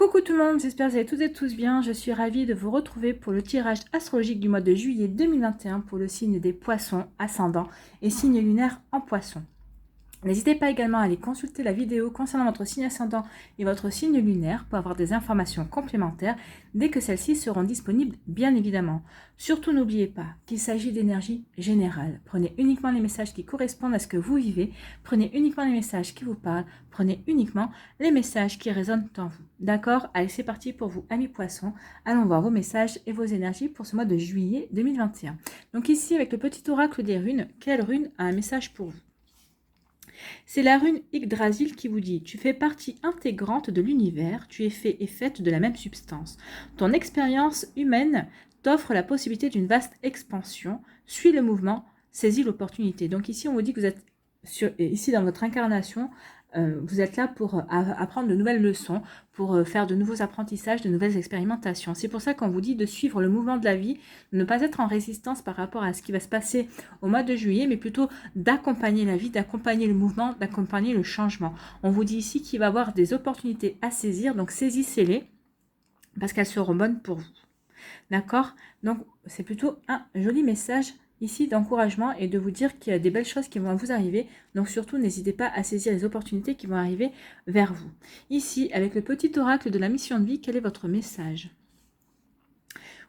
Coucou tout le monde, j'espère que vous allez toutes et tous bien. Je suis ravie de vous retrouver pour le tirage astrologique du mois de juillet 2021 pour le signe des poissons ascendant et signe lunaire en poisson. N'hésitez pas également à aller consulter la vidéo concernant votre signe ascendant et votre signe lunaire pour avoir des informations complémentaires dès que celles-ci seront disponibles, bien évidemment. Surtout n'oubliez pas qu'il s'agit d'énergie générale. Prenez uniquement les messages qui correspondent à ce que vous vivez, prenez uniquement les messages qui vous parlent, prenez uniquement les messages qui résonnent en vous. D'accord? Allez, c'est parti pour vous, amis poissons. Allons voir vos messages et vos énergies pour ce mois de juillet 2021. Donc ici, avec le petit oracle des runes, quelle rune a un message pour vous? C'est la rune Yggdrasil qui vous dit « Tu fais partie intégrante de l'univers, tu es fait et faite de la même substance. Ton expérience humaine t'offre la possibilité d'une vaste expansion. Suis le mouvement, saisis l'opportunité. » Donc ici, on vous dit que vous êtes ici dans votre incarnation, vous êtes là pour apprendre de nouvelles leçons, pour faire de nouveaux apprentissages, de nouvelles expérimentations. C'est pour ça qu'on vous dit de suivre le mouvement de la vie, de ne pas être en résistance par rapport à ce qui va se passer au mois de juillet, mais plutôt d'accompagner la vie, d'accompagner le mouvement, d'accompagner le changement. On vous dit ici qu'il va y avoir des opportunités à saisir, donc saisissez-les parce qu'elles seront bonnes pour vous. D'accord? Donc, c'est plutôt un joli message ici d'encouragement et de vous dire qu'il y a des belles choses qui vont vous arriver. Donc surtout, n'hésitez pas à saisir les opportunités qui vont arriver vers vous. Ici, avec le petit oracle de la mission de vie, quel est votre message?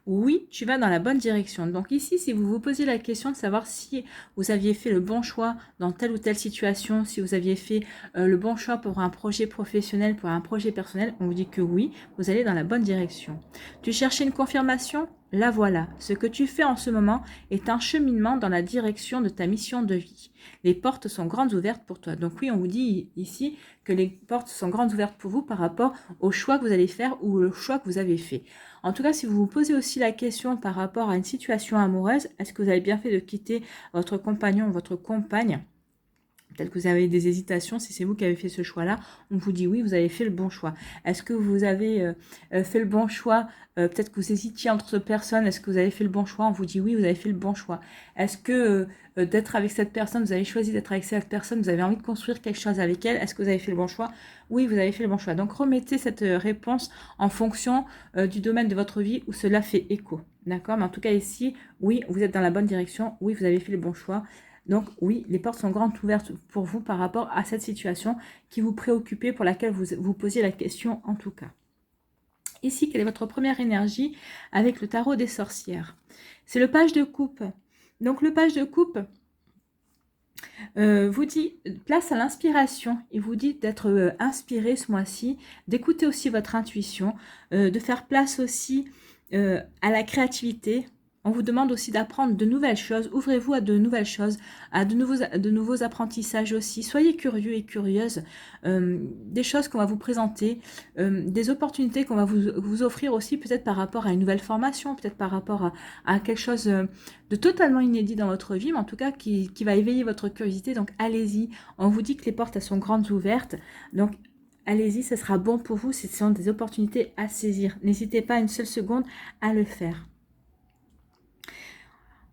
Oui, tu vas dans la bonne direction. Donc ici, si vous vous posez la question de savoir si vous aviez fait le bon choix dans telle ou telle situation, si vous aviez fait le bon choix pour un projet professionnel, pour un projet personnel, on vous dit que oui, vous allez dans la bonne direction. Tu cherchais une confirmation? La voilà. Ce que tu fais en ce moment est un cheminement dans la direction de ta mission de vie. Les portes sont grandes ouvertes pour toi. Donc oui, on vous dit ici que les portes sont grandes ouvertes pour vous par rapport au choix que vous allez faire ou le choix que vous avez fait. En tout cas, si vous vous posez aussi la question par rapport à une situation amoureuse, est-ce que vous avez bien fait de quitter votre compagnon ou votre compagne? Peut-être que vous avez des hésitations, si c'est vous qui avez fait ce choix-là, on vous dit oui, vous avez fait le bon choix. Est-ce que vous avez fait le bon choix? Peut-être que vous hésitiez entre deux personnes, est-ce que vous avez fait le bon choix? On vous dit oui, vous avez fait le bon choix. Est-ce que d'être avec cette personne, vous avez choisi d'être avec cette personne, vous avez envie de construire quelque chose avec elle, est-ce que vous avez fait le bon choix? Oui, vous avez fait le bon choix. Donc remettez cette réponse en fonction du domaine de votre vie où cela fait écho. D'accord? Mais en tout cas ici, oui, vous êtes dans la bonne direction, oui, vous avez fait le bon choix. Donc oui, les portes sont grandes ouvertes pour vous par rapport à cette situation qui vous préoccupait, pour laquelle vous vous posiez la question en tout cas. Ici, quelle est votre première énergie avec le tarot des sorcières? C'est le page de coupe. Donc le page de coupe vous dit place à l'inspiration. Il vous dit d'être inspiré ce mois-ci, d'écouter aussi votre intuition, de faire place aussi à la créativité. On vous demande aussi d'apprendre de nouvelles choses. Ouvrez-vous à de nouvelles choses, à de nouveaux apprentissages aussi. Soyez curieux et curieuse des choses qu'on va vous présenter, des opportunités qu'on va vous offrir aussi, peut-être par rapport à une nouvelle formation, peut-être par rapport à quelque chose de totalement inédit dans votre vie, mais en tout cas qui va éveiller votre curiosité. Donc allez-y. On vous dit que les portes elles sont grandes ouvertes. Donc allez-y, ce sera bon pour vous. Ce sont des opportunités à saisir. N'hésitez pas une seule seconde à le faire.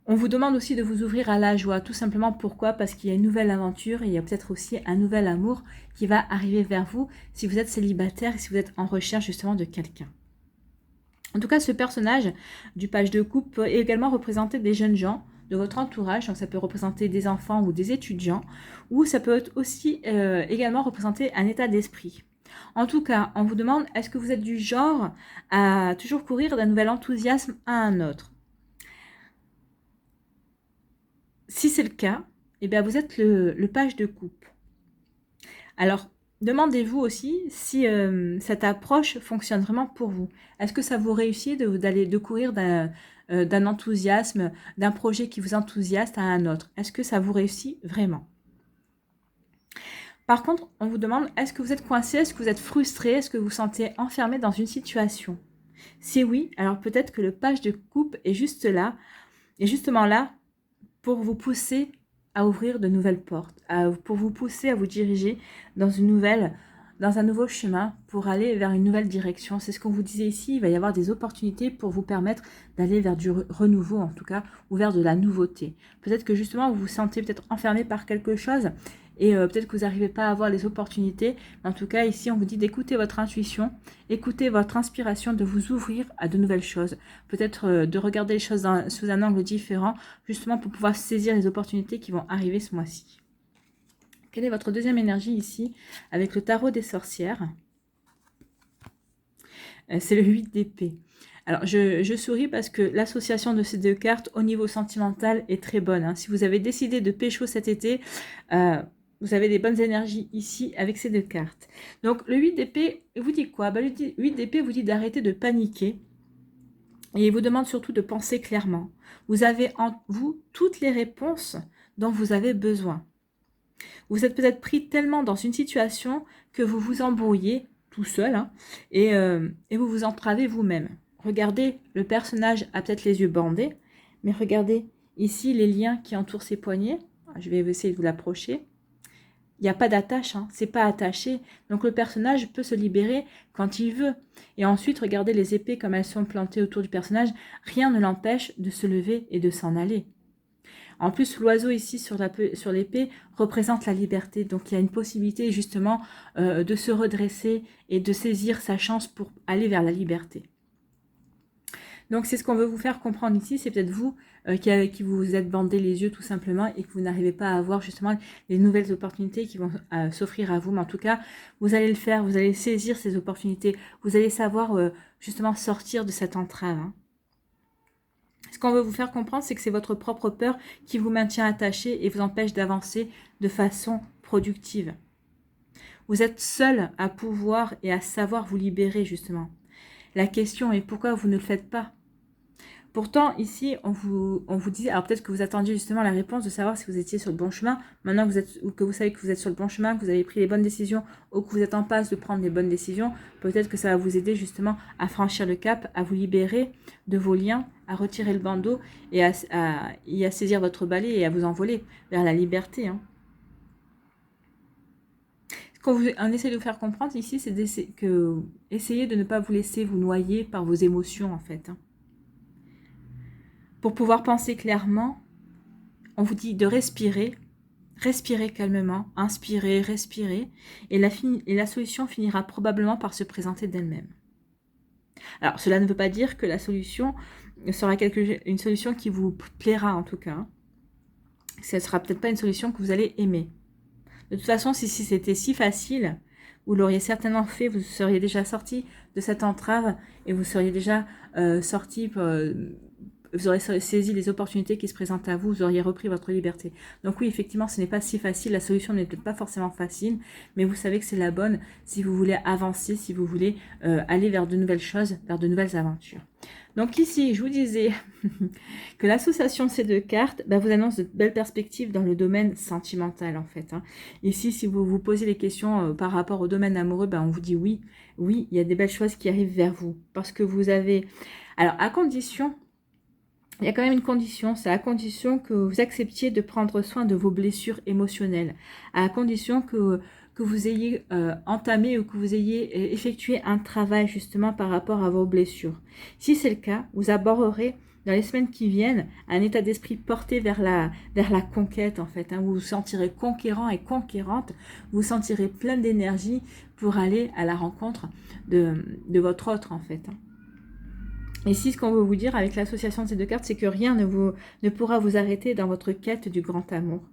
On vous demande aussi de vous ouvrir à la joie, tout simplement. Pourquoi? Parce qu'il y a une nouvelle aventure et il y a peut-être aussi un nouvel amour qui va arriver vers vous si vous êtes célibataire et si vous êtes en recherche justement de quelqu'un. En tout cas, ce personnage du page de coupe peut également représenter des jeunes gens de votre entourage, donc ça peut représenter des enfants ou des étudiants, ou ça peut être aussi également représenter un état d'esprit. En tout cas, on vous demande, est-ce que vous êtes du genre à toujours courir d'un nouvel enthousiasme à un autre? Si c'est le cas, eh bien vous êtes le page de coupe. Alors, demandez-vous aussi si cette approche fonctionne vraiment pour vous. Est-ce que ça vous réussit de courir d'un enthousiasme, d'un projet qui vous enthousiaste à un autre? Est-ce que ça vous réussit vraiment? Par contre, on vous demande, est-ce que vous êtes coincé? Est-ce que vous êtes frustré? Est-ce que vous vous sentez enfermé dans une situation? Si oui, alors peut-être que le page de coupe est juste là, et justement là, pour vous pousser à ouvrir de nouvelles portes, pour vous pousser à vous diriger dans un nouveau chemin, pour aller vers une nouvelle direction. C'est ce qu'on vous disait ici, il va y avoir des opportunités pour vous permettre d'aller vers du renouveau, en tout cas, ou vers de la nouveauté. Peut-être que justement, vous vous sentez peut-être enfermé par quelque chose, et peut-être que vous n'arrivez pas à voir les opportunités. En tout cas, ici, on vous dit d'écouter votre intuition, écouter votre inspiration, de vous ouvrir à de nouvelles choses. Peut-être de regarder les choses sous un angle différent, justement pour pouvoir saisir les opportunités qui vont arriver ce mois-ci. Quelle est votre deuxième énergie ici avec le tarot des sorcières? C'est le 8 d'épée. Alors, je souris parce que l'association de ces deux cartes au niveau sentimental est très bonne. Hein. Si vous avez décidé de pécho cet été, vous avez des bonnes énergies ici avec ces deux cartes. Donc, le 8 d'épée vous dit quoi? Le 8 d'épée vous dit d'arrêter de paniquer. Et il vous demande surtout de penser clairement. Vous avez en vous toutes les réponses dont vous avez besoin. Vous êtes peut-être pris tellement dans une situation que vous vous embrouillez tout seul hein, et vous vous entravez vous-même. Regardez, le personnage a peut-être les yeux bandés, mais regardez ici les liens qui entourent ses poignets. Je vais essayer de vous l'approcher. Il n'y a pas d'attache, hein, c'est pas attaché. Donc le personnage peut se libérer quand il veut. Et ensuite, regardez les épées comme elles sont plantées autour du personnage. Rien ne l'empêche de se lever et de s'en aller. En plus, l'oiseau ici sur l'épée représente la liberté. Donc, il y a une possibilité justement de se redresser et de saisir sa chance pour aller vers la liberté. Donc, c'est ce qu'on veut vous faire comprendre ici. C'est peut-être vous qui vous êtes bandé les yeux tout simplement et que vous n'arrivez pas à voir justement les nouvelles opportunités qui vont s'offrir à vous. Mais en tout cas, vous allez le faire. Vous allez saisir ces opportunités. Vous allez savoir justement sortir de cette entrave. Hein. Ce qu'on veut vous faire comprendre, c'est que c'est votre propre peur qui vous maintient attaché et vous empêche d'avancer de façon productive. Vous êtes seul à pouvoir et à savoir vous libérer, justement. La question est pourquoi vous ne le faites pas? Pourtant, ici, on vous dit, alors peut-être que vous attendiez justement la réponse de savoir si vous étiez sur le bon chemin. Maintenant que vous savez que vous êtes sur le bon chemin, que vous avez pris les bonnes décisions ou que vous êtes en passe de prendre les bonnes décisions, peut-être que ça va vous aider justement à franchir le cap, à vous libérer de vos liens, à retirer le bandeau et à saisir votre balai et à vous envoler vers la liberté. Hein. Ce qu'on essaie de vous faire comprendre ici, c'est essayer de ne pas vous laisser vous noyer par vos émotions en fait. Hein. Pour pouvoir penser clairement, on vous dit de respirer, respirer calmement, inspirer, respirer, et la solution finira probablement par se présenter d'elle-même. Alors, cela ne veut pas dire que la solution sera une solution qui vous plaira en tout cas. Ce ne sera peut-être pas une solution que vous allez aimer. De toute façon, si c'était si facile, vous l'auriez certainement fait, vous seriez déjà sorti de cette entrave et vous seriez déjà sorti... vous aurez saisi les opportunités qui se présentent à vous, vous auriez repris votre liberté. Donc oui, effectivement, ce n'est pas si facile, la solution n'est peut-être pas forcément facile, mais vous savez que c'est la bonne si vous voulez avancer, si vous voulez aller vers de nouvelles choses, vers de nouvelles aventures. Donc ici, je vous disais que l'association de ces deux cartes vous annonce de belles perspectives dans le domaine sentimental en fait. Hein. Ici, si vous vous posez les questions par rapport au domaine amoureux, on vous dit oui, il y a des belles choses qui arrivent vers vous. Parce que vous avez... Alors, à condition... Il y a quand même une condition, c'est à condition que vous acceptiez de prendre soin de vos blessures émotionnelles, à condition que vous ayez entamé ou que vous ayez effectué un travail justement par rapport à vos blessures. Si c'est le cas, vous aborderez dans les semaines qui viennent un état d'esprit porté vers la conquête en fait. Hein. Vous vous sentirez conquérant et conquérante, vous vous sentirez plein d'énergie pour aller à la rencontre de votre autre en fait. Hein. Ici, ce qu'on veut vous dire avec l'association de ces deux cartes, c'est que rien ne pourra vous arrêter dans votre quête du grand amour.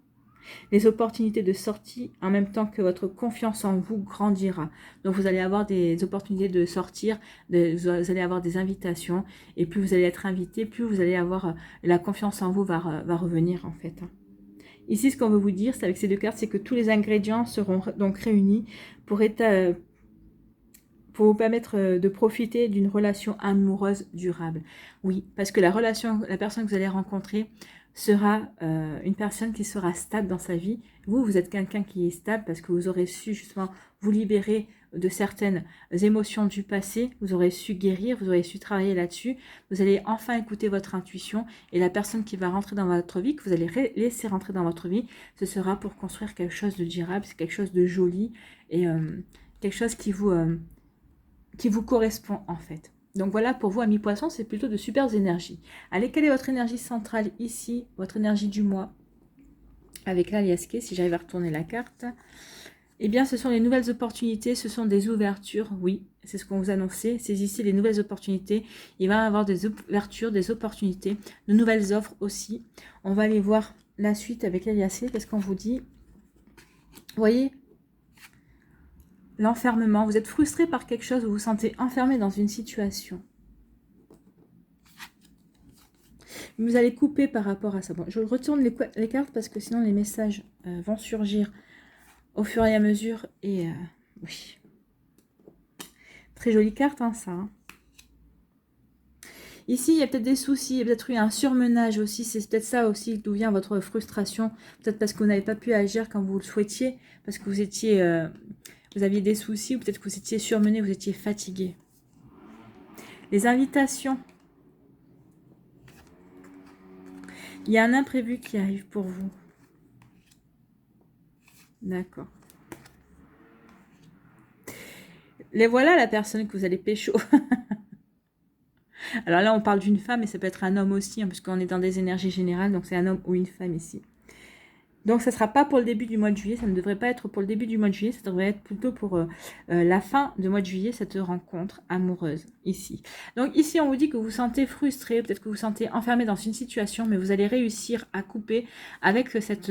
Les opportunités de sortie, en même temps que votre confiance en vous grandira. Donc, vous allez avoir des opportunités de sortir, vous allez avoir des invitations, et plus vous allez être invité, plus vous allez avoir la confiance en vous va revenir en fait. Ici, ce qu'on veut vous dire, c'est avec ces deux cartes, c'est que tous les ingrédients seront donc réunis pour vous permettre de profiter d'une relation amoureuse durable. Oui, parce que la personne que vous allez rencontrer sera une personne qui sera stable dans sa vie. Vous êtes quelqu'un qui est stable parce que vous aurez su justement vous libérer de certaines émotions du passé, vous aurez su guérir, vous aurez su travailler là-dessus, vous allez enfin écouter votre intuition et la personne qui va rentrer dans votre vie, que vous allez laisser rentrer dans votre vie, ce sera pour construire quelque chose de durable, c'est quelque chose de joli et quelque chose qui vous correspond en fait. Donc voilà, pour vous, amis poissons, c'est plutôt de super énergies. Allez, quelle est votre énergie centrale ici, votre énergie du mois? avec l'aliasqué, si j'arrive à retourner la carte. Eh bien, ce sont les nouvelles opportunités, ce sont des ouvertures, oui, c'est ce qu'on vous annonçait. Saisissez les nouvelles opportunités. Il va y avoir des ouvertures, des opportunités, de nouvelles offres aussi. On va aller voir la suite avec l'aliasqué. Qu'est-ce qu'on vous dit? Vous voyez, l'enfermement. Vous êtes frustré par quelque chose, vous vous sentez enfermé dans une situation. Vous allez couper par rapport à ça. Bon, je retourne les cartes parce que sinon les messages vont surgir au fur et à mesure. Et oui. Très jolie carte, hein, ça. Hein. Ici, il y a peut-être des soucis, il y a peut-être eu un surmenage aussi. C'est peut-être ça aussi d'où vient votre frustration. Peut-être parce que vous n'avez pas pu agir comme vous le souhaitiez. Parce que vous étiez... vous aviez des soucis ou peut-être que vous étiez surmené, vous étiez fatigué. Les invitations. Il y a un imprévu qui arrive pour vous. D'accord. Les voilà la personne que vous allez pécho. Alors là, on parle d'une femme, mais ça peut être un homme aussi, hein, parce qu'on est dans des énergies générales, donc c'est un homme ou une femme ici. Donc ça ne sera pas pour le début du mois de juillet, ça ne devrait pas être pour le début du mois de juillet, ça devrait être plutôt pour la fin du mois de juillet, cette rencontre amoureuse ici. Donc ici on vous dit que vous vous sentez frustré, peut-être que vous vous sentez enfermé dans une situation, mais vous allez réussir à couper avec cette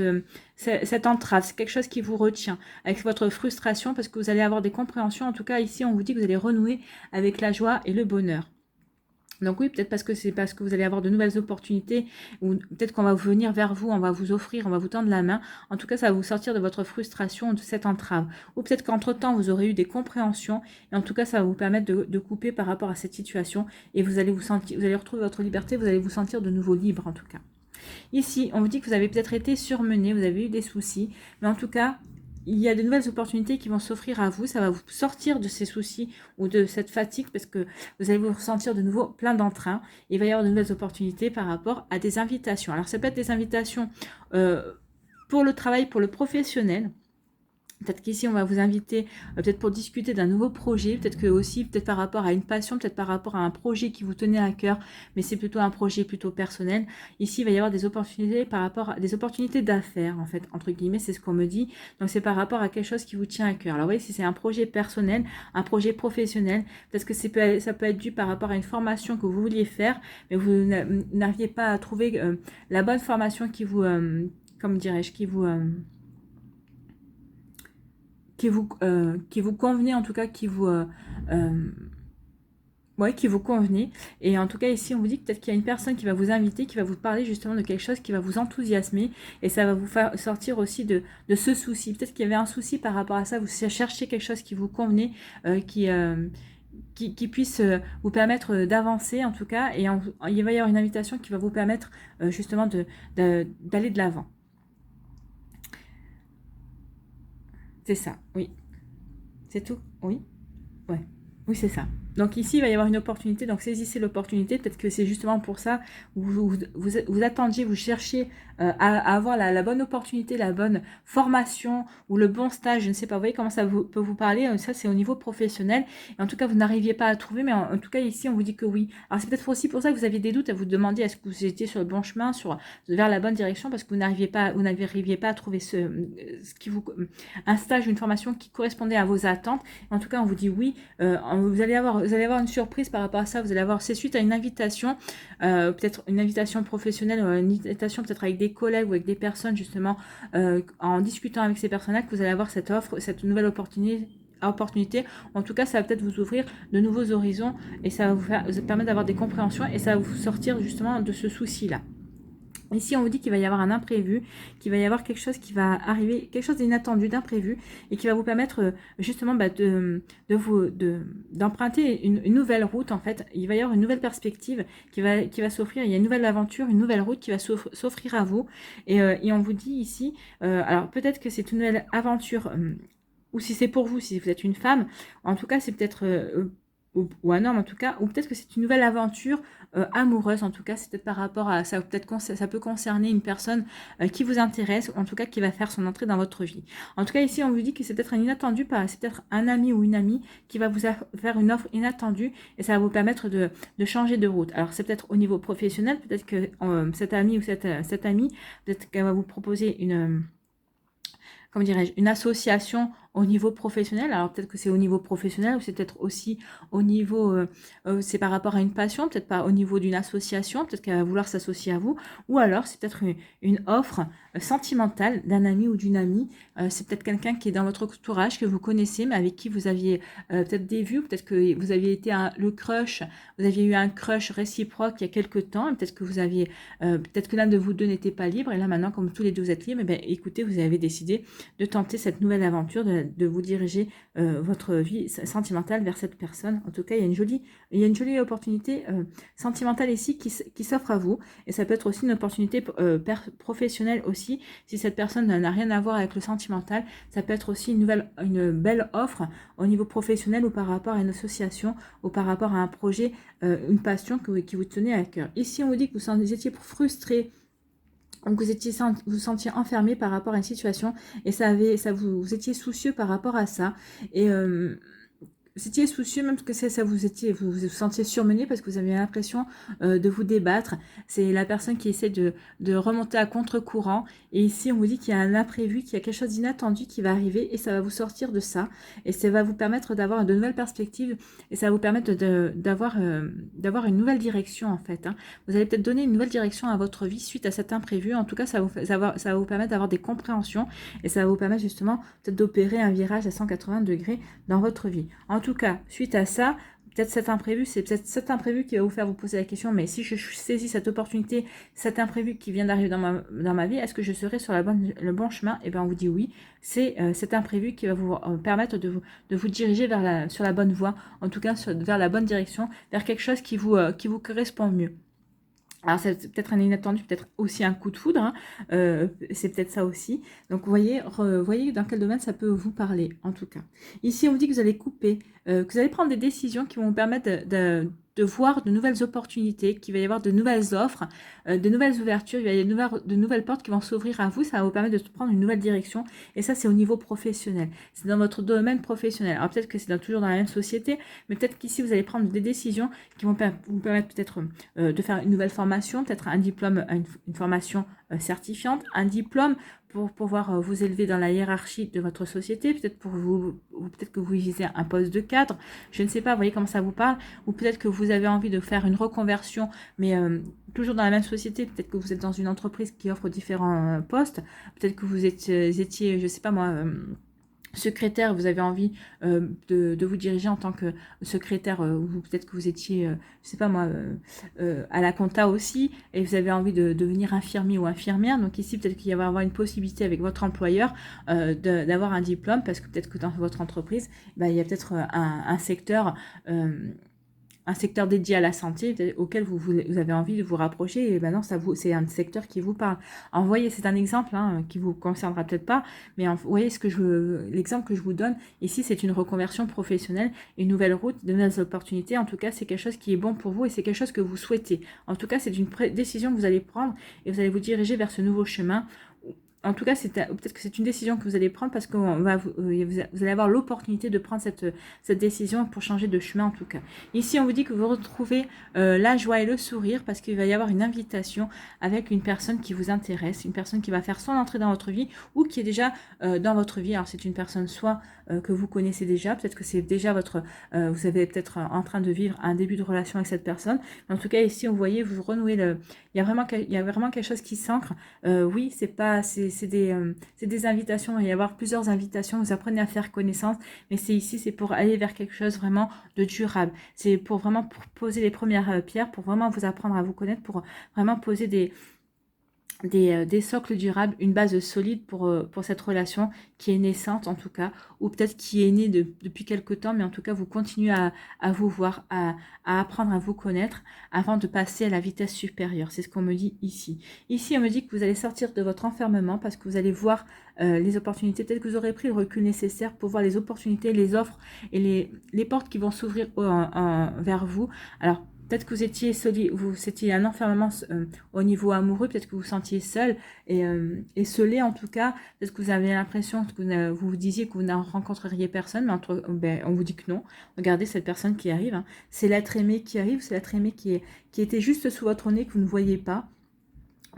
entrave, c'est quelque chose qui vous retient, avec votre frustration, parce que vous allez avoir des compréhensions. En tout cas ici on vous dit que vous allez renouer avec la joie et le bonheur. Donc oui, peut-être parce que c'est parce que vous allez avoir de nouvelles opportunités, ou peut-être qu'on va venir vers vous, on va vous offrir, on va vous tendre la main. En tout cas, ça va vous sortir de votre frustration, de cette entrave. Ou peut-être qu'entre-temps, vous aurez eu des compréhensions, et en tout cas, ça va vous permettre de couper par rapport à cette situation, et vous allez vous allez retrouver votre liberté, vous allez vous sentir de nouveau libre en tout cas. Ici, on vous dit que vous avez peut-être été surmené, vous avez eu des soucis, mais en tout cas, il y a de nouvelles opportunités qui vont s'offrir à vous. Ça va vous sortir de ces soucis ou de cette fatigue parce que vous allez vous ressentir de nouveau plein d'entrain. Il va y avoir de nouvelles opportunités par rapport à des invitations. Alors, ça peut être des invitations pour le travail, pour le professionnel. Peut-être qu'ici, on va vous inviter peut-être pour discuter d'un nouveau projet, peut-être que aussi, peut-être par rapport à une passion, peut-être par rapport à un projet qui vous tenait à cœur, mais c'est plutôt un projet plutôt personnel. Ici, il va y avoir des opportunités par rapport à des opportunités d'affaires, en fait, entre guillemets, c'est ce qu'on me dit. Donc, c'est par rapport à quelque chose qui vous tient à cœur. Alors, vous voyez, si c'est un projet personnel, un projet professionnel, peut-être que ça peut être dû par rapport à une formation que vous vouliez faire, mais vous n'arriviez pas à trouver la bonne formation qui vous, comme dirais-je, qui vous convenait, en tout cas qui vous qui vous convenait. Et en tout cas ici on vous dit que peut-être qu'il y a une personne qui va vous inviter, qui va vous parler justement de quelque chose qui va vous enthousiasmer, et ça va vous faire sortir aussi de ce souci. Peut-être qu'il y avait un souci par rapport à ça, vous cherchiez quelque chose qui vous convenait, qui puisse vous permettre d'avancer en tout cas, et il va y avoir une invitation qui va vous permettre justement d'aller de l'avant. C'est ça, oui. C'est tout? Oui. Ouais. Oui, c'est ça. Donc ici, il va y avoir une opportunité, donc saisissez l'opportunité. Peut-être que c'est justement pour ça, vous attendiez, vous cherchiez à avoir la bonne opportunité, la bonne formation ou le bon stage, je ne sais pas, vous voyez comment ça peut vous parler. Ça, c'est au niveau professionnel. Et en tout cas, vous n'arriviez pas à trouver, mais en tout cas, ici, on vous dit que oui. Alors, c'est peut-être aussi pour ça que vous aviez des doutes, à vous demander est-ce que vous étiez sur le bon chemin, vers la bonne direction, parce que vous n'arriviez pas à trouver un stage, une formation qui correspondait à vos attentes. En tout cas, on vous dit oui. Vous allez avoir une surprise par rapport à ça. Vous allez avoir, c'est suite à une invitation, peut-être une invitation professionnelle, une invitation peut-être avec des collègues ou avec des personnes justement, en discutant avec ces personnes-là, que vous allez avoir cette offre, cette nouvelle opportunité. En tout cas, ça va peut-être vous ouvrir de nouveaux horizons, et ça va vous permettre d'avoir des compréhensions, et ça va vous sortir justement de ce souci-là. Ici, on vous dit qu'il va y avoir un imprévu, qu'il va y avoir quelque chose qui va arriver, quelque chose d'inattendu, d'imprévu, et qui va vous permettre justement d'emprunter une nouvelle route. En fait, il va y avoir une nouvelle perspective qui va s'offrir. Il y a une nouvelle aventure, une nouvelle route qui va s'offrir à vous. Et on vous dit ici, alors peut-être que c'est une nouvelle aventure, ou si c'est pour vous, si vous êtes une femme, en tout cas, c'est peut-être ou un homme en tout cas, ou peut-être que c'est une nouvelle aventure amoureuse, en tout cas c'est peut-être par rapport à ça, peut-être ça peut concerner une personne qui vous intéresse, ou en tout cas qui va faire son entrée dans votre vie. En tout cas ici on vous dit que c'est peut-être un inattendu, c'est peut-être un ami ou une amie qui va vous faire une offre inattendue et ça va vous permettre de changer de route. Alors c'est peut-être au niveau professionnel, peut-être que cet ami ou cette amie, peut-être qu'elle va vous proposer une comment dirais-je, une association au niveau professionnel. Alors peut-être que c'est au niveau professionnel ou c'est peut-être aussi au niveau, c'est par rapport à une passion, peut-être pas au niveau d'une association, peut-être qu'elle va vouloir s'associer à vous, ou alors c'est peut-être une offre sentimentale d'un ami ou d'une amie. C'est peut-être quelqu'un qui est dans votre entourage, que vous connaissez, mais avec qui vous aviez peut-être des vues, peut-être que vous aviez été le crush, vous aviez eu un crush réciproque il y a quelques temps, et peut-être que vous aviez, peut-être que l'un de vous deux n'était pas libre, et là maintenant, comme tous les deux vous êtes libres, eh bien, écoutez, vous avez décidé de tenter cette nouvelle aventure, de vous diriger votre vie sentimentale vers cette personne. En tout cas, il y a une jolie opportunité sentimentale ici qui s'offre à vous. Et ça peut être aussi une opportunité professionnelle aussi. Si cette personne n'a rien à voir avec le sentimental, ça peut être aussi une belle offre au niveau professionnel ou par rapport à une association ou par rapport à un projet, une passion qui vous tenait à cœur. Ici, on vous dit que vous étiez frustré. Donc vous sentiez enfermé par rapport à une situation et vous étiez soucieux par rapport à ça. Et vous étiez soucieux, même que vous vous sentiez surmené parce que vous aviez l'impression de vous débattre. C'est la personne qui essaie de remonter à contre-courant. Et ici, on vous dit qu'il y a un imprévu, qu'il y a quelque chose d'inattendu qui va arriver et ça va vous sortir de ça. Et ça va vous permettre d'avoir de nouvelles perspectives et ça va vous permettre d'avoir une nouvelle direction en fait. Hein. Vous allez peut-être donner une nouvelle direction à votre vie suite à cet imprévu. En tout cas, ça va vous permettre d'avoir des compréhensions et ça va vous permettre justement peut-être d'opérer un virage à 180 degrés dans votre vie. En tout cas, suite à ça, c'est peut-être cet imprévu qui va vous faire vous poser la question, mais si je saisis cette opportunité, cet imprévu qui vient d'arriver dans ma vie, est-ce que je serai sur le bon chemin? Et bien on vous dit oui, c'est cet imprévu qui va vous permettre de vous diriger sur la bonne voie, en tout cas vers la bonne direction, vers quelque chose qui vous correspond mieux. Alors c'est peut-être un inattendu, peut-être aussi un coup de foudre, hein. C'est peut-être ça aussi. Donc voyez dans quel domaine ça peut vous parler, en tout cas. Ici on vous dit que vous allez couper, que vous allez prendre des décisions qui vont vous permettre de voir de nouvelles opportunités, qu'il va y avoir de nouvelles offres, de nouvelles ouvertures, il va y avoir de nouvelles portes qui vont s'ouvrir à vous, ça va vous permettre de prendre une nouvelle direction, et ça c'est au niveau professionnel, c'est dans votre domaine professionnel. Alors peut-être que c'est toujours dans la même société, mais peut-être qu'ici vous allez prendre des décisions qui vont vous permettre peut-être de faire une nouvelle formation, peut-être un diplôme, une formation certifiante, un diplôme pour pouvoir vous élever dans la hiérarchie de votre société, peut-être peut-être que vous visez un poste de cadre, je ne sais pas, vous voyez comment ça vous parle, ou peut-être que vous avez envie de faire une reconversion, mais toujours dans la même société, peut-être que vous êtes dans une entreprise qui offre différents postes, peut-être que vous étiez, je ne sais pas moi, secrétaire, vous avez envie de vous diriger en tant que secrétaire, ou peut-être que vous étiez, je sais pas moi, à la compta aussi, et vous avez envie de devenir infirmier ou infirmière. Donc ici, peut-être qu'il va y avoir une possibilité avec votre employeur d'avoir un diplôme, parce que peut-être que dans votre entreprise, il y a peut-être un secteur dédié à la santé auquel vous avez envie de vous rapprocher, et maintenant c'est un secteur qui vous parle. Alors, vous voyez, c'est un exemple qui vous concernera peut-être pas, mais vous voyez l'exemple que je vous donne ici, c'est une reconversion professionnelle, une nouvelle route, de nouvelles opportunités. En tout cas, c'est quelque chose qui est bon pour vous et c'est quelque chose que vous souhaitez. En tout cas, c'est une décision que vous allez prendre et vous allez vous diriger vers ce nouveau chemin. En tout cas, peut-être que c'est une décision que vous allez prendre parce que vous allez avoir l'opportunité de prendre cette décision pour changer de chemin en tout cas. Ici, on vous dit que vous retrouvez la joie et le sourire parce qu'il va y avoir une invitation avec une personne qui vous intéresse, une personne qui va faire son entrée dans votre vie ou qui est déjà dans votre vie. Alors, c'est une personne soit que vous connaissez déjà, peut-être que c'est déjà vous avez peut-être en train de vivre un début de relation avec cette personne. Mais en tout cas, ici, vous voyez, vous renouez il y a vraiment quelque chose qui s'ancre. Oui, c'est des invitations, il va y avoir plusieurs invitations, vous apprenez à faire connaissance, mais c'est pour aller vers quelque chose vraiment de durable, c'est pour poser les premières pierres, pour vraiment vous apprendre à vous connaître, pour vraiment poser des socles durables, une base solide pour cette relation qui est naissante en tout cas, ou peut-être qui est née depuis quelque temps, mais en tout cas vous continuez à vous voir, à apprendre à vous connaître avant de passer à la vitesse supérieure. C'est ce qu'on me dit ici. Ici, on me dit que vous allez sortir de votre enfermement parce que vous allez voir les opportunités. Peut-être que vous aurez pris le recul nécessaire pour voir les opportunités, les offres et les portes qui vont s'ouvrir vers vous. Alors, peut-être que vous étiez un enfermement au niveau amoureux, peut-être que vous vous sentiez seul et seulé en tout cas. Peut-être que vous avez l'impression que vous vous disiez que vous ne rencontreriez personne, mais on vous dit que non. Regardez cette personne qui arrive, hein. C'est l'être aimé qui arrive, c'est l'être aimé qui était juste sous votre nez que vous ne voyez pas.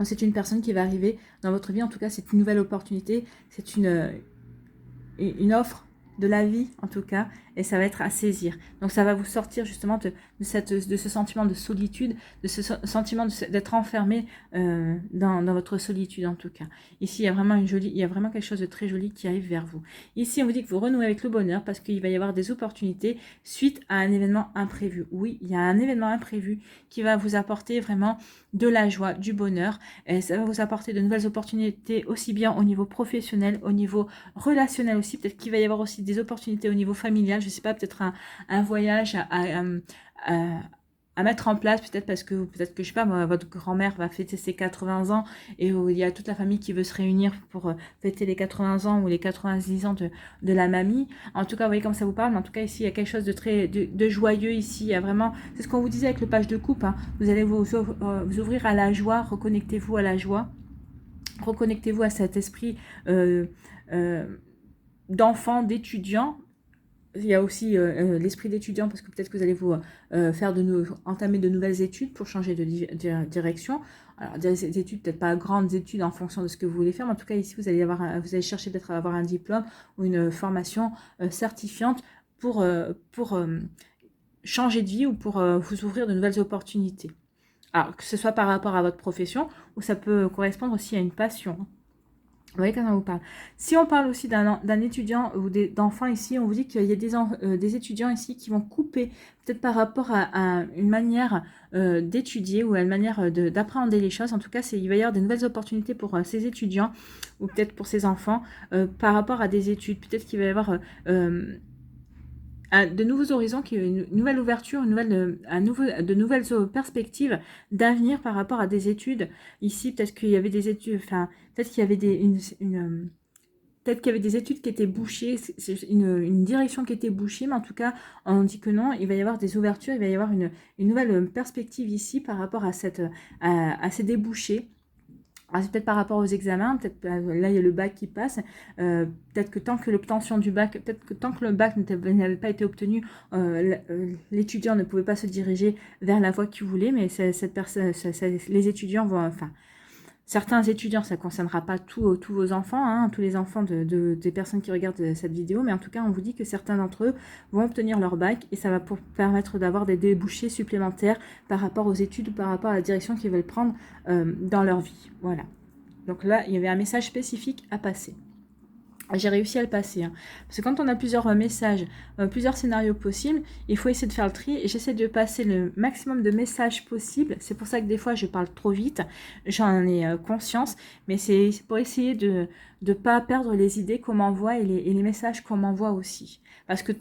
C'est une personne qui va arriver dans votre vie, en tout cas c'est une nouvelle opportunité, c'est une offre de la vie en tout cas, et ça va être à saisir. Donc ça va vous sortir justement de ce sentiment de solitude, de ce sentiment d'être enfermé dans votre solitude en tout cas. Ici il y a vraiment quelque chose de très joli qui arrive vers vous. Ici on vous dit que vous renouez avec le bonheur parce qu'il va y avoir des opportunités suite à un événement imprévu. Oui, il y a un événement imprévu qui va vous apporter vraiment de la joie, du bonheur, et ça va vous apporter de nouvelles opportunités aussi bien au niveau professionnel, au niveau relationnel aussi. Peut-être qu'il va y avoir aussi des opportunités au niveau familial, je sais pas, peut-être un voyage à mettre en place, peut-être que je sais pas moi, votre grand-mère va fêter ses 80 ans et il y a toute la famille qui veut se réunir pour fêter les 80 ans ou les 90 ans de la mamie. En tout cas, vous voyez comme ça vous parle, mais en tout cas ici il y a quelque chose de très de joyeux ici. Il y a vraiment, c'est ce qu'on vous disait avec le page de coupe, hein. Vous allez vous ouvrir à la joie, reconnectez-vous à la joie, reconnectez-vous à cet esprit d'enfant, d'étudiant. Il y a aussi l'esprit d'étudiant parce que peut-être que vous allez vous entamer de nouvelles études pour changer de direction. Alors des études, peut-être pas grandes études en fonction de ce que vous voulez faire, mais en tout cas ici vous allez chercher peut-être à avoir un diplôme ou une formation certifiante pour changer de vie ou pour vous ouvrir de nouvelles opportunités. Alors que ce soit par rapport à votre profession ou ça peut correspondre aussi à une passion. Vous voyez quand on vous parle. Si on parle aussi d'un étudiant ou d'enfants ici, on vous dit qu'il y a des étudiants ici qui vont couper, peut-être par rapport à une manière d'étudier ou à une manière d'appréhender les choses. En tout cas, il va y avoir des nouvelles opportunités pour ces étudiants ou peut-être pour ces enfants par rapport à des études. Peut-être qu'il va y avoir de nouveaux horizons, une nouvelle ouverture, de nouvelles perspectives d'avenir par rapport à des études. Ici, peut-être qu'il y avait des études, enfin, peut-être qu'il y avait peut-être qu'il y avait des études qui étaient bouchées, une direction qui était bouchée, mais en tout cas, on dit que non, il va y avoir des ouvertures, il va y avoir une nouvelle perspective ici par rapport à ces débouchés. C'est peut-être par rapport aux examens, peut-être là il y a le bac qui passe, peut-être que tant que l'obtention du bac, peut-être que tant que le bac n'avait pas été obtenu, l'étudiant ne pouvait pas se diriger vers la voie qu'il voulait, mais les étudiants vont, enfin, certains étudiants, ça ne concernera pas tous vos enfants, hein, tous les enfants des personnes qui regardent cette vidéo, mais en tout cas, on vous dit que certains d'entre eux vont obtenir leur bac et ça va permettre d'avoir des débouchés supplémentaires par rapport aux études ou par rapport à la direction qu'ils veulent prendre dans leur vie. Voilà. Donc là, il y avait un message spécifique à passer. J'ai réussi à le passer, hein. Parce que quand on a plusieurs messages, plusieurs scénarios possibles, il faut essayer de faire le tri et j'essaie de passer le maximum de messages possibles. C'est pour ça que des fois je parle trop vite, j'en ai conscience, mais c'est pour essayer de ne pas perdre les idées qu'on m'envoie et les messages qu'on m'envoie aussi. Parce que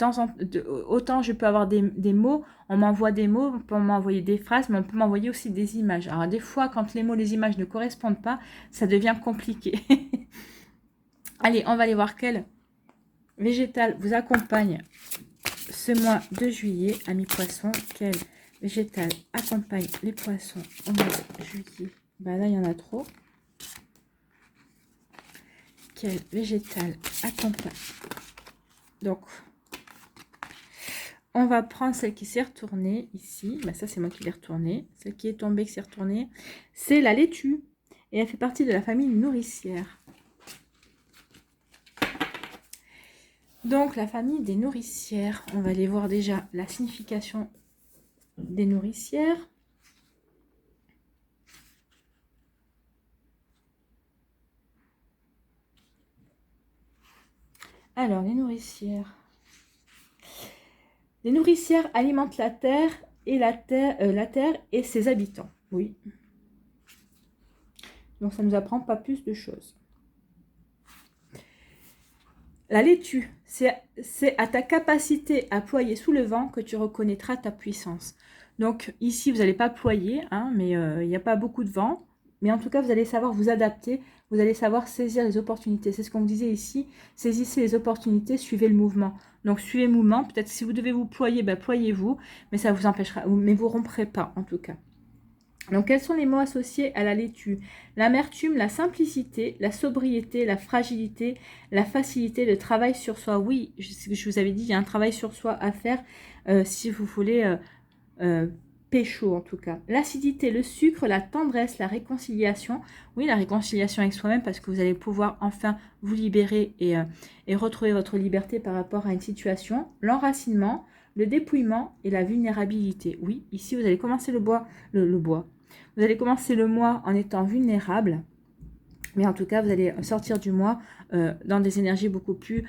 autant je peux avoir des mots, on m'envoie des mots, on peut m'envoyer des phrases, mais on peut m'envoyer aussi des images. Alors des fois, quand les mots, les images ne correspondent pas, ça devient compliqué. Allez, on va aller voir quel végétal vous accompagne ce mois de juillet, amis poissons. Quel végétal accompagne les poissons au mois de juillet? Ben là, il y en a trop. Quel végétal accompagne? Donc, on va prendre celle qui s'est retournée ici. Ben ça, c'est moi qui l'ai retournée. Celle qui est tombée, qui s'est retournée, c'est la laitue. Et elle fait partie de la famille nourricière. Donc, la famille des nourricières, on va aller voir déjà la signification des nourricières. Alors, les nourricières. Les nourricières alimentent la terre et la terre et ses habitants. Oui. Donc, ça ne nous apprend pas plus de choses. La laitue, c'est à ta capacité à ployer sous le vent que tu reconnaîtras ta puissance. Donc ici, vous n'allez pas ployer, hein, mais il n'y a pas beaucoup de vent. Mais en tout cas, vous allez savoir vous adapter, vous allez savoir saisir les opportunités. C'est ce qu'on vous disait ici, saisissez les opportunités, suivez le mouvement. Donc suivez le mouvement, peut-être si vous devez vous ployer, ben, ployez-vous, mais ça vous empêchera, mais vous ne romprez pas en tout cas. Donc, quels sont les mots associés à la laitue? L'amertume, la simplicité, la sobriété, la fragilité, la facilité, le travail sur soi. Oui, je vous avais dit, il y a un travail sur soi à faire si vous voulez pécho en tout cas. L'acidité, le sucre, la tendresse, la réconciliation. Oui, la réconciliation avec soi-même parce que vous allez pouvoir enfin vous libérer et retrouver votre liberté par rapport à une situation. L'enracinement, le dépouillement et la vulnérabilité. Oui, ici, vous allez commencer le bois. Vous allez commencer le mois en étant vulnérable. Mais en tout cas, vous allez sortir du mois dans des énergies beaucoup plus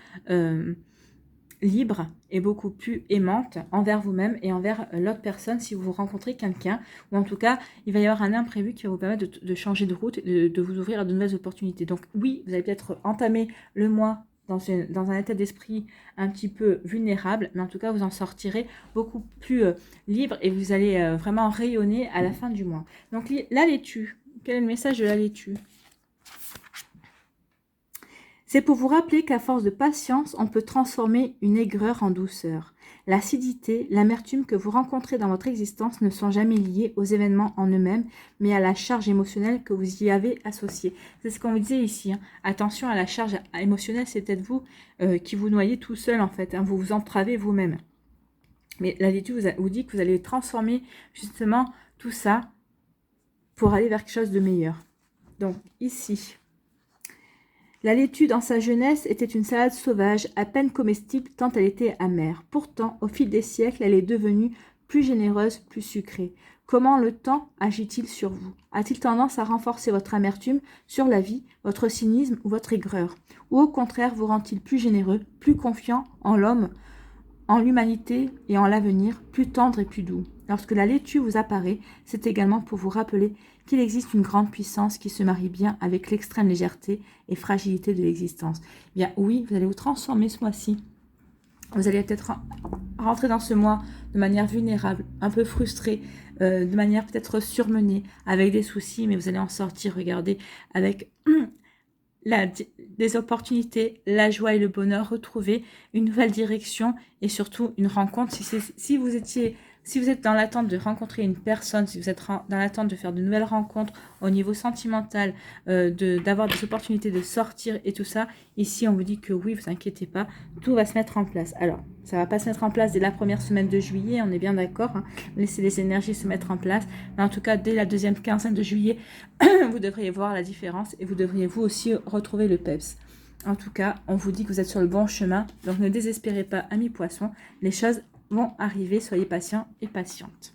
libres et beaucoup plus aimantes envers vous-même et envers l'autre personne si vous rencontrez quelqu'un. Ou en tout cas, il va y avoir un imprévu qui va vous permettre de changer de route et de vous ouvrir à de nouvelles opportunités. Donc oui, vous allez peut-être entamer le mois dans un état d'esprit un petit peu vulnérable, mais en tout cas, vous en sortirez beaucoup plus libre et vous allez vraiment rayonner à la fin du mois. Donc, la laitue, quel est le message de la laitue? C'est pour vous rappeler qu'à force de patience, on peut transformer une aigreur en douceur. L'acidité, l'amertume que vous rencontrez dans votre existence ne sont jamais liées aux événements en eux-mêmes, mais à la charge émotionnelle que vous y avez associée. C'est ce qu'on vous disait ici. Hein. Attention à la charge émotionnelle, c'est peut-être vous qui vous noyez tout seul en fait. Hein. Vous vous entravez vous-même. Mais la laitue vous dit que vous allez transformer justement tout ça pour aller vers quelque chose de meilleur. Donc ici... La laitue dans sa jeunesse était une salade sauvage, à peine comestible tant elle était amère. Pourtant, au fil des siècles, elle est devenue plus généreuse, plus sucrée. Comment le temps agit-il sur vous? A-t-il tendance à renforcer votre amertume sur la vie, votre cynisme ou votre aigreur? Ou au contraire, vous rend-il plus généreux, plus confiant en l'homme, en l'humanité et en l'avenir, plus tendre et plus doux? Lorsque la laitue vous apparaît, c'est également pour vous rappeler qu'il existe une grande puissance qui se marie bien avec l'extrême légèreté et fragilité de l'existence. Eh bien oui, vous allez vous transformer ce mois-ci. Vous allez peut-être rentrer dans ce mois de manière vulnérable, un peu frustré, de manière peut-être surmenée, avec des soucis, mais vous allez en sortir, regardez, avec des opportunités, la joie et le bonheur, retrouver une nouvelle direction et surtout une rencontre. Si vous êtes dans l'attente de rencontrer une personne, si vous êtes dans l'attente de faire de nouvelles rencontres au niveau sentimental, d'avoir des opportunités de sortir et tout ça, ici on vous dit que oui, vous inquiétez pas, tout va se mettre en place. Alors, ça va pas se mettre en place dès la première semaine de juillet, on est bien d'accord, hein, laissez les énergies se mettre en place, mais en tout cas, dès la deuxième quinzaine de juillet, vous devriez voir la différence et vous devriez vous aussi retrouver le peps. En tout cas, on vous dit que vous êtes sur le bon chemin, donc ne désespérez pas, amis poissons, les choses vont arriver, soyez patients et patientes.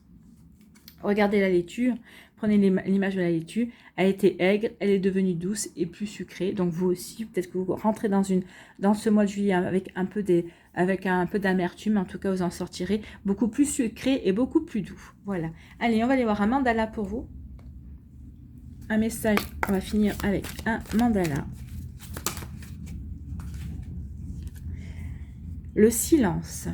Regardez la laitue, prenez l'image de la laitue, elle était aigre, elle est devenue douce et plus sucrée, donc vous aussi, peut-être que vous rentrez dans ce mois de juillet avec un peu d'amertume, en tout cas vous en sortirez beaucoup plus sucré et beaucoup plus doux. Voilà, allez, on va aller voir un mandala pour vous. Un message, on va finir avec un mandala. Le silence.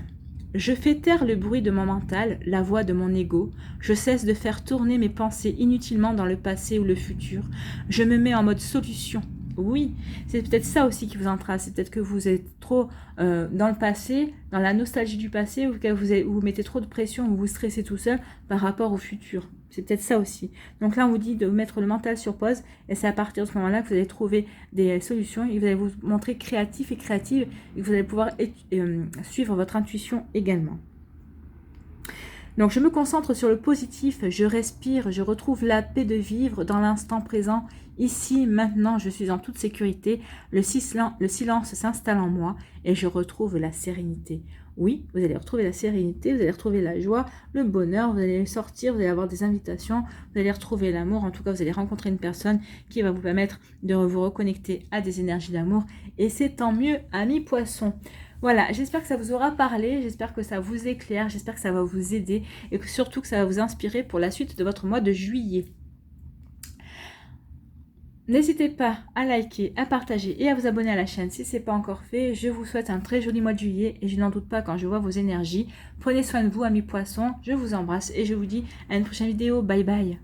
Je fais taire le bruit de mon mental, la voix de mon ego. Je cesse de faire tourner mes pensées inutilement dans le passé ou le futur. Je me mets en mode solution. Oui, c'est peut-être ça aussi qui vous entrave. C'est peut-être que vous êtes trop dans le passé, dans la nostalgie du passé, ou que vous mettez trop de pression, ou vous stressez tout seul par rapport au futur. C'est peut-être ça aussi. Donc là, on vous dit de mettre le mental sur pause, et c'est à partir de ce moment-là que vous allez trouver des solutions, et vous allez vous montrer créatif et créative, et que vous allez pouvoir suivre votre intuition également. Donc je me concentre sur le positif, je respire, je retrouve la paix de vivre dans l'instant présent. Ici, maintenant, je suis en toute sécurité, le silence s'installe en moi et je retrouve la sérénité. Oui, vous allez retrouver la sérénité, vous allez retrouver la joie, le bonheur, vous allez sortir, vous allez avoir des invitations, vous allez retrouver l'amour, en tout cas vous allez rencontrer une personne qui va vous permettre de vous reconnecter à des énergies d'amour et c'est tant mieux, amis poissons. Voilà, j'espère que ça vous aura parlé, j'espère que ça vous éclaire, j'espère que ça va vous aider et que surtout que ça va vous inspirer pour la suite de votre mois de juillet. N'hésitez pas à liker, à partager et à vous abonner à la chaîne si ce n'est pas encore fait. Je vous souhaite un très joli mois de juillet et je n'en doute pas quand je vois vos énergies. Prenez soin de vous, amis poissons. Je vous embrasse et je vous dis à une prochaine vidéo. Bye bye.